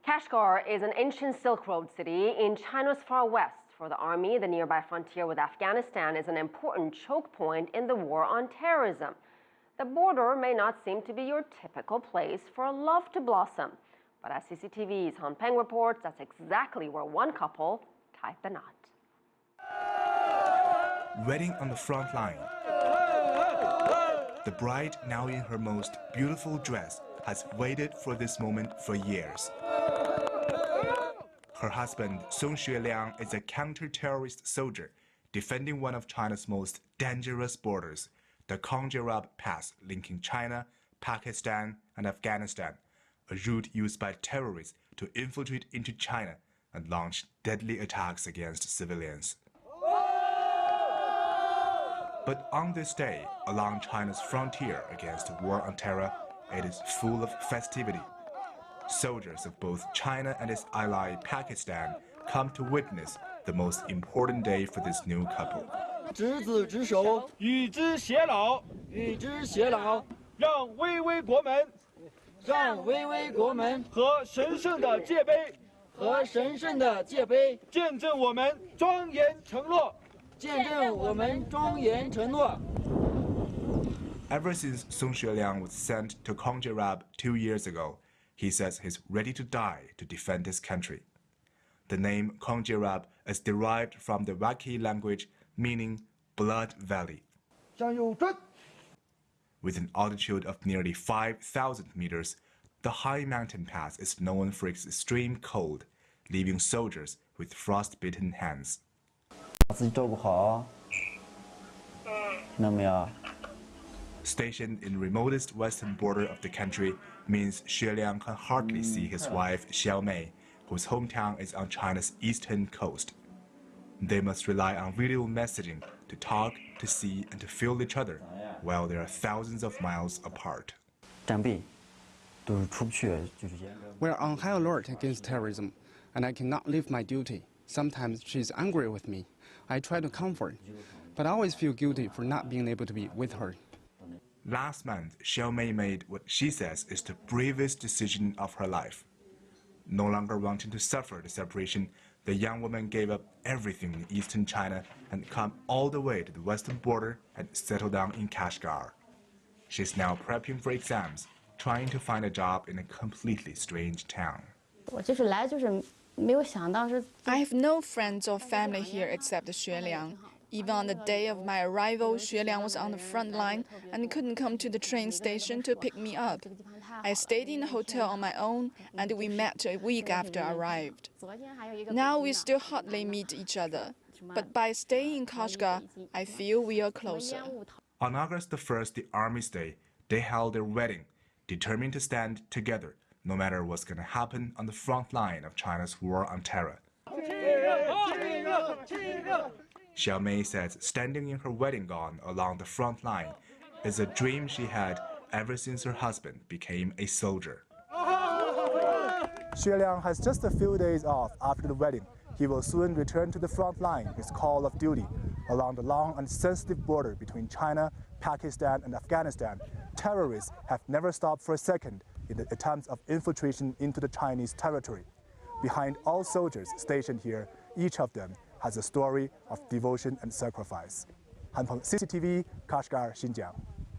Kashgar is an ancient Silk Road city in China's far west. For the army, the nearby frontier with Afghanistan is an important choke point in the war on terrorism. The border may not seem to be your typical place for love to blossom. But as CCTV's Han Peng reports, that's exactly where one couple tied the knot. Wedding on the front line. The bride, now in her most beautiful dress, has waited for this moment for years. Her husband, Song Xueliang, is a counter-terrorist soldier defending one of China's most dangerous borders, the Kashgar Pass linking China, Pakistan, and Afghanistan, a route used by terrorists to infiltrate into China and launch deadly attacks against civilians. But on this day, along China's frontier against the war on terror, it is full of festivity. Soldiers of both China and its ally Pakistan come to witness the most important day for this new couple. 执子之手，与之偕老，与之偕老，让巍巍国门，让巍巍国门和神圣的界碑，和神圣的界碑，见证我们庄严承诺，见证我们庄严承诺。 Ever since Song Xueliang was sent to Kashgar 2 years ago, he says he's ready to die to defend his country. The name Kashgar is derived from the Wakhi language meaning Blood Valley. With an altitude of nearly 5,000 meters, the high mountain pass is known for its extreme cold, leaving soldiers with frostbitten hands. Stationed in the remotest western border of the country means Xueliang can hardly see his wife Xiaomei, whose hometown is on China's eastern coast. They must rely on video messaging to talk, to see, and to feel each other, while they are thousands of miles apart. We're on high alert against terrorism, and I cannot leave my duty. Sometimes she's angry with me. I try to comfort, but I always feel guilty for not being able to be with her. Last month, Xiaomei made what she says is the bravest decision of her life. No longer wanting to suffer the separation, the young woman gave up everything in eastern China and come all the way to the western border and settled down in Kashgar. She's now prepping for exams, trying to find a job in a completely strange town. I have no friends or family here except Xueliang. Even on the day of my arrival, Xueliang was on the front line and couldn't come to the train station to pick me up. I stayed in a hotel on my own, and we met a week after I arrived. Now we still hardly meet each other, but by staying in Kashgar, I feel we are closer. On August the 1st, the Army's Day, they held their wedding, determined to stand together no matter what's going to happen on the front line of China's war on terror. Xiaomei says standing in her wedding gown along the front line is a dream she had ever since her husband became a soldier. Xueliang has just a few days off after the wedding. He will soon return to the front line, his call of duty, along the long and sensitive border between China, Pakistan, and Afghanistan. Terrorists have never stopped for a second in the attempts of infiltration into the Chinese territory. Behind all soldiers stationed here, each of them has a story of devotion and sacrifice. Han Peng, CCTV, Kashgar, Xinjiang.